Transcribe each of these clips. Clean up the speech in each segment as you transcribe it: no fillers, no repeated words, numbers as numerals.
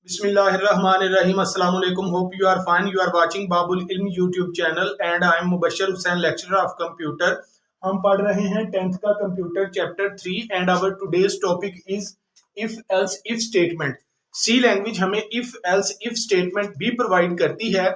बिस्मिल्लाहिर्रहमानिर्रहीम। अस्सलाम वालेकुम। Hope you are fine. You are watching Babul Ilm YouTube channel and I am Mubashar Hussain, lecturer of computer. हम पढ़ रहे हैं 10th का computer chapter 3 and our today's topic is if else if statement. C language हमें if else if statement भी provide करती है।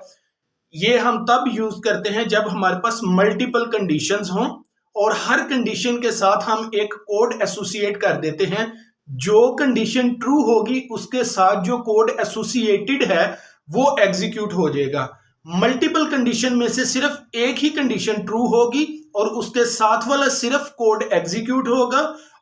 ये हम तब यूज करते हैं जब हमारे पास मल्टीपल कंडीशंस हों और हर कंडीशन के साथ हम एक कोड एसोसिएट कर देते हैं। जो कंडीशन ट्रू होगी उसके साथ जो कोड एसोसिएटेड है वो एग्जीक्यूट हो जाएगा। मल्टीपल कंडीशन में से सिर्फ एक ही कंडीशन ट्रू होगी और उसके साथ वाला सिर्फ कोड एग्जीक्यूट होगा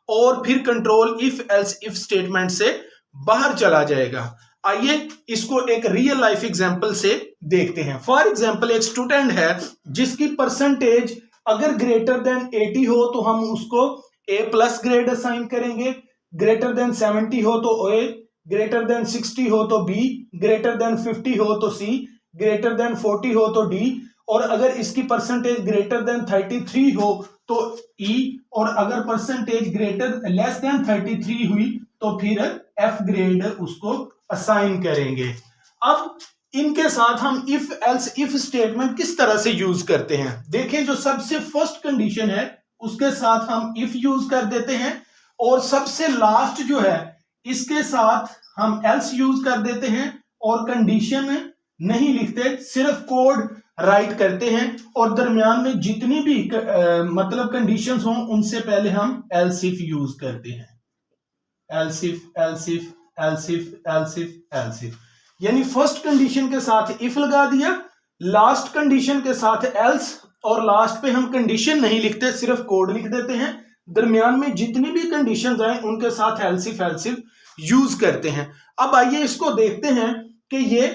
और फिर control if else if statement से बाहर चला जाएगा। आइए इसको एक रियल लाइफ एग्जांपल से देखते हैं। फॉर एग्जांपल एक स्टूडेंट है जिसकी परसेंटेज अगर ग्रेटर देन 80 हो तो हम उसको ए प्लस ग्रेड असाइन करेंगे, ग्रेटर देन 70 हो तो ए, ग्रेटर देन 60 हो तो बी, ग्रेटर देन 50 हो तो सी, ग्रेटर देन 40 हो तो डी, और अगर इसकी परसेंटेज ग्रेटर देन 33 हो तो ई, और अगर परसेंटेज ग्रेटर लेस देन 33 हुई तो फिर एफ ग्रेड उसको असाइन करेंगे। अब इनके साथ हम इफ एल्स इफ स्टेटमेंट किस तरह से यूज करते हैं देखें। जो सबसे फर्स्ट कंडीशन है उसके साथ हम इफ यूज कर देते हैं और सबसे लास्ट जो है इसके साथ हम एल्स यूज कर देते हैं और कंडीशन नहीं लिखते, सिर्फ कोड राइट करते हैं और दरमियान में जितनी भी मतलब कंडीशंस हों उनसे पहले हम एल्स इफ यूज करते हैं। Else if else if else if else if else if, यानी फर्स्ट कंडीशन के साथ इफ लगा दिया, लास्ट कंडीशन के साथ एल्स, और लास्ट पे हम कंडीशन नहीं लिखते, सिर्फ कोड लिख देते हैं। दरमियान में जितनी भी कंडीशंस आए उनके साथ एल्स इफ यूज करते हैं। अब आइए इसको देखते हैं कि ये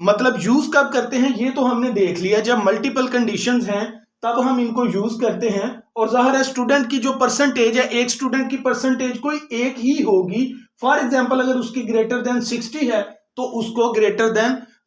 मतलब यूज कब करते हैं। ये तो हमने देख लिया, जब मल्टीपल कंडीशंस हैं तब हम इनको यूज करते हैं। और जाहिर है स्टूडेंट की जो परसेंटेज है, एक स्टूडेंट की परसेंटेज कोई एक ही होगी। फॉर एग्जांपल अगर उसकी ग्रेटर देन 60 है तो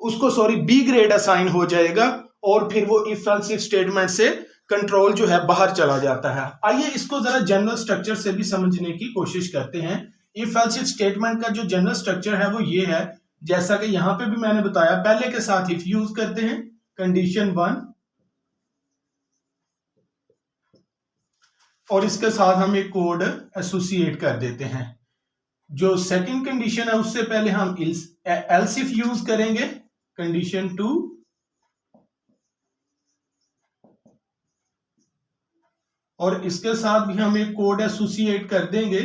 उसको बी ग्रेड असाइन हो जाएगा और फिर वो इफ एल्स इफ स्टेटमेंट से कंट्रोल जो है बाहर चला जाता है। आइए इसको जरा जनरल स्ट्रक्चर से भी समझने की कोशिश करते हैं। इफ एल्स इफ स्टेटमेंट का जो जनरल स्ट्रक्चर है वो ये है, जैसा कि यहां पे भी मैंने बताया। पहले के साथ इफ यूज करते हैं, कंडीशन 1, और इसके साथ हम एक कोड एसोसिएट कर देते हैं। जो सेकंड कंडीशन है उससे पहले हम एल्स इफ यूज करेंगे, कंडीशन 2, और इसके साथ भी हम एक कोड एसोसिएट कर देंगे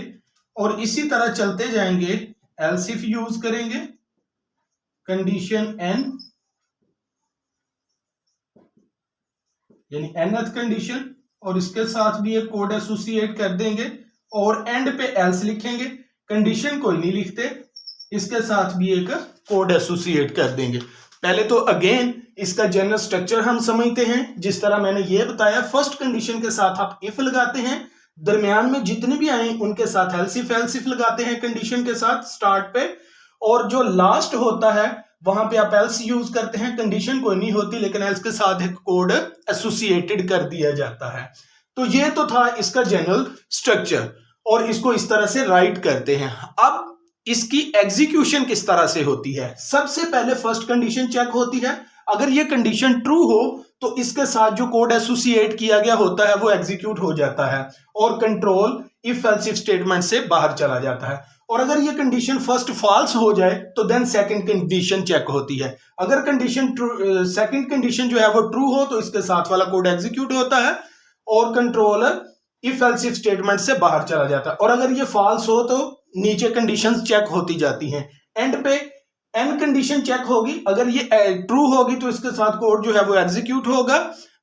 और इसी तरह चलते जाएंगे। एल्स इफ यूज करेंगे, कंडीशन n, यानी nth कंडीशन, और इसके साथ भी एक कोड एसोसिएट कर देंगे और एंड पे एल्स लिखेंगे। कंडीशन कोई नहीं लिखते, इसके साथ भी एक कोड एसोसिएट कर देंगे। पहले तो अगेन इसका जनरल स्ट्रक्चर हम समझते हैं। जिस तरह मैंने ये बताया, फर्स्ट कंडीशन के साथ आप इफ लगाते हैं, दरमियान में जितने भी आए उनके साथ एल्स इफ लगाते हैं कंडीशन के साथ स्टार्ट पे, और जो लास्ट होता है वहां पे आप एल्स यूज करते हैं। कंडीशन कोई नहीं होती लेकिन एल्स के साथ एक कोड एसोसिएटेड कर दिया जाता है। तो ये तो था इसका जनरल स्ट्रक्चर और इसको इस तरह से राइट करते हैं। अब इसकी एग्जीक्यूशन किस तरह से होती है। सबसे पहले फर्स्ट कंडीशन चेक होती है। अगर ये कंडीशन ट्रू हो तो इसके साथ जो कोड एसोसिएट किया गया होता है वो एग्जीक्यूट हो जाता है और control if else if statement से बाहर चला जाता है। और अगर ये कंडीशन फर्स्ट फॉल्स हो जाए तो देन सेकंड कंडीशन चेक होती है। अगर कंडीशन सेकंड कंडीशन जो है वो ट्रू हो तो इसके साथ वाला कोड एग्जीक्यूट होता है और control if else if statement से बाहर चला जाता है। और अगर ये फॉल्स हो तो नीचे कंडीशंस चेक होती जाती हैं। एंड पे एन कंडीशन चेक होगी, अगर ये ट्रू होगी तो इसके साथ कोड जो है वो एग्जीक्यूट होगा,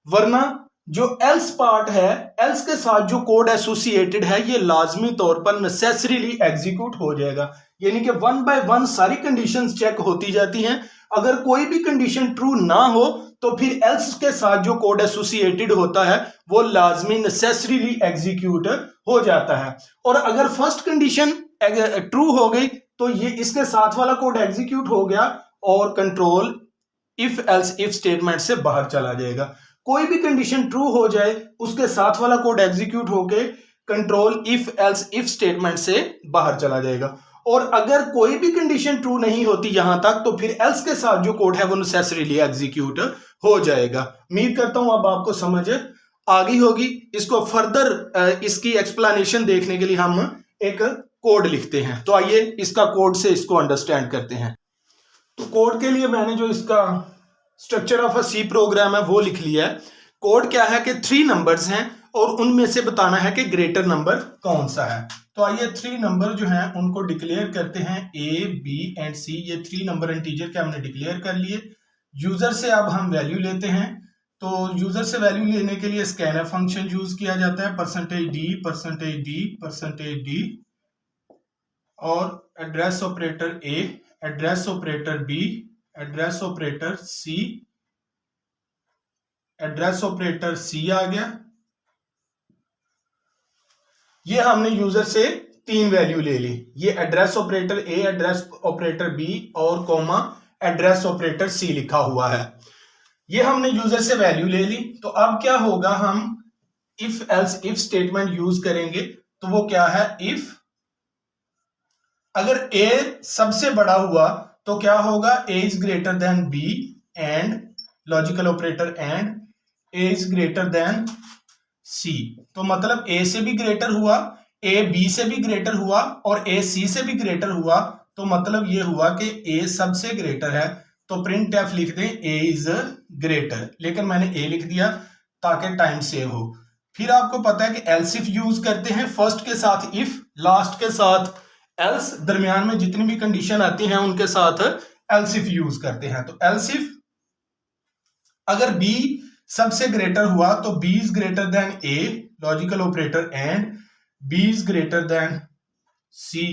वरना जो एल्स पार्ट है, एल्स के साथ जो कोड एसोसिएटेड है ये लाजमी तौर पर नेसेसरीली एग्जीक्यूट हो जाएगा। यानी कि 1 बाय 1 सारी कंडीशंस चेक होती जाती हैं। अगर कोई भी कंडीशन ट्रू ना हो तो फिर एल्स के साथ जो कोड एसोसिएटेड होता है वो लाजमी नेसेसरीली एग्जीक्यूट हो जाता है। और अगर फर्स्ट कंडीशन ट्रू हो गई तो ये इसके साथ वाला कोड एग्जीक्यूट हो गया और control if else if statement से बाहर चला जाएगा। कोई भी कंडीशन ट्रू हो जाए उसके साथ वाला कोड एग्जीक्यूट होके control if else if statement से बाहर चला जाएगा। और अगर कोई भी कंडीशन ट्रू नहीं होती यहां तक तो फिर एल्स के साथ जो कोड है वो नेसेसरीली एग्जीक्यूट हो जाएगा। उम्मीद करता हूं अब आपको समझ आ गई होगी। इसको फर्दर इसकी एक्सप्लेनेशन देखने के लिए हम एक कोड लिखते हैं। तो आइए इसका कोड से इसको अंडरस्टैंड करते हैं। तो कोड के लिए मैंने जो इसका structure of a C program है वो लिख लिया है। कोड क्या है कि 3 नंबर्स हैं और उनमें से बताना है कि ग्रेटर नंबर कौन सा है। तो आइए 3 नंबर जो हैं उनको डिक्लेयर करते हैं, ए बी एंड सी। ये 3 नंबर इंटीजर के हमने डिक्लेयर कर लिए। यूजर से अब हम वैल्यू लेते हैं। तो यूजर से वैल्यू लेने के लिए स्कैनफ फंक्शन यूज किया जाता है, %d और address operator A, address operator B, address operator C, address operator C आ गया। ये हमने यूजर से 3 वैल्यू ले ली। ये address operator A, address operator B और कॉमा एड्रेस ऑपरेटर सी लिखा हुआ है। ये हमने यूजर से वैल्यू ले ली। तो अब क्या होगा, हम if else if statement use करेंगे। तो वो क्या है, इफ अगर ए सबसे बड़ा हुआ तो क्या होगा, A is greater than B and logical operator and A is greater than C. तो मतलब ए से भी ग्रेटर हुआ, ए बी से भी ग्रेटर हुआ और ए सी से भी ग्रेटर हुआ। तो मतलब ये हुआ कि ए सबसे ग्रेटर है। तो प्रिंट एफ लिख दें ए इज ग्रेटर, लेकिन मैंने ए लिख दिया ताकि टाइम सेव हो। फिर आपको पता है कि एल्स इफ यूज करते हैं, फर्स्ट के साथ इफ, लास्ट के साथ एल्स, दरमियान में जितनी भी कंडीशन आती हैं उनके साथ एल्स इफ यूज करते हैं। तो एल्स इफ अगर बी सबसे ग्रेटर हुआ तो B is greater than A, logical operator and B is greater than C.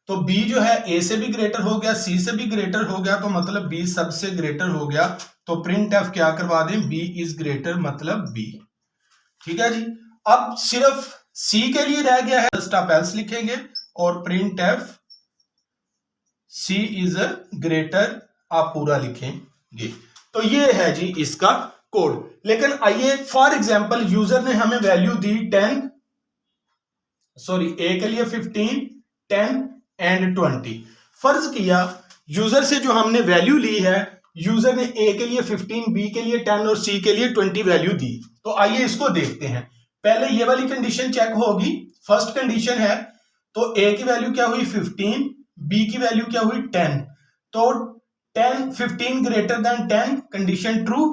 तो बी जो है ए से भी ग्रेटर हो गया, सी से भी ग्रेटर हो गया, तो मतलब बी सबसे ग्रेटर हो गया। तो प्रिंट एफ क्या करवा दें, बी इज ग्रेटर मतलब बी। ठीक है जी। अब सिर्फ सी के लिए रह गया है, जस्ट आप एल्स लिखेंगे और printf c is greater आप पूरा लिखेंगे। तो ये है जी इसका कोड। लेकिन आइए फॉर एग्जांपल यूजर ने हमें वैल्यू दी 10, सॉरी ए के लिए 15, 10 एंड 20। फर्ज किया यूजर से जो हमने वैल्यू ली है, यूजर ने ए के लिए 15, बी के लिए 10 और सी के लिए 20 वैल्यू दी। तो आइए इसको देखते हैं। पहले ये वाली कंडीशन चेक होगी। फर्स्ट कंडीशन है तो ए की वैल्यू क्या हुई 15, बी की वैल्यू क्या हुई 10। तो 15 ग्रेटर देन 10 कंडीशन ट्रू।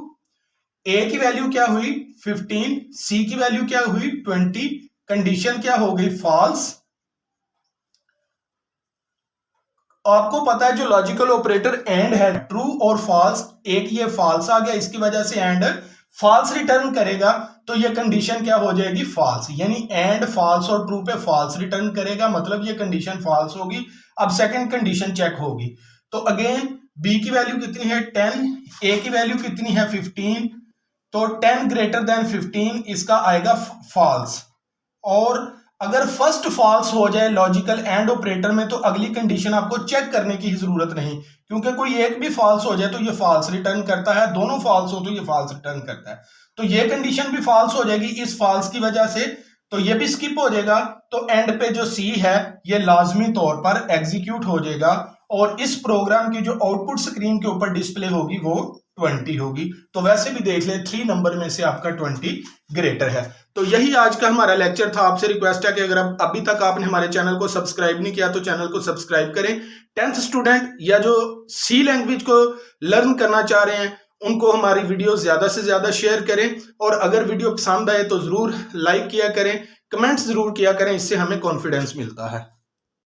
ए की वैल्यू क्या हुई 15, सी की वैल्यू क्या हुई 20, कंडीशन क्या हो गई फॉल्स। आपको पता है जो लॉजिकल ऑपरेटर एंड है, ट्रू और फॉल्स, एक ये फॉल्स आ गया, इसकी वजह से एंड फॉल्स रिटर्न करेगा। तो ये कंडीशन क्या हो जाएगी फॉल्स, यानी एंड फॉल्स और ट्रू पे फॉल्स रिटर्न करेगा, मतलब ये कंडीशन फॉल्स होगी। अब सेकंड कंडीशन चेक होगी। तो अगेन बी की वैल्यू कितनी है 10, ए की वैल्यू कितनी है 15, तो 10 ग्रेटर देन 15 इसका आएगा फॉल्स। और अगर फर्स्ट फॉल्स हो जाए लॉजिकल एंड ऑपरेटर में तो अगली कंडीशन आपको चेक करने की जरूरत नहीं, क्योंकि कोई एक भी फॉल्स हो जाए तो ये फॉल्स रिटर्न करता है, दोनों फॉल्स हो तो ये फॉल्स रिटर्न करता है। तो ये कंडीशन भी फॉल्स हो जाएगी इस फॉल्स की वजह से, तो ये भी स्किप हो जाएगा। तो एंड पे जो सी है ये लाजमी तौर पर एग्जीक्यूट हो जाएगा और इस प्रोग्राम की जो आउटपुट स्क्रीन के ऊपर डिस्प्ले होगी वो 20 होगी। तो वैसे भी देख लें 3 नंबर में से आपका 20 ग्रेटर है। तो यही आज का हमारा लेक्चर था। आपसे रिक्वेस्ट है कि अगर अभी तक आपने हमारे चैनल को सब्सक्राइब नहीं किया तो चैनल को सब्सक्राइब करें। 10th स्टूडेंट या जो सी लैंग्वेज को लर्न करना चाह रहे हैं उनको हमारी वीडियो ज्यादा से ज्यादा शेयर करें और अगर वीडियो पसंद आए तो जरूर लाइक किया करें, कमेंट्स जरूर किया करें, इससे हमें कॉन्फिडेंस मिलता है।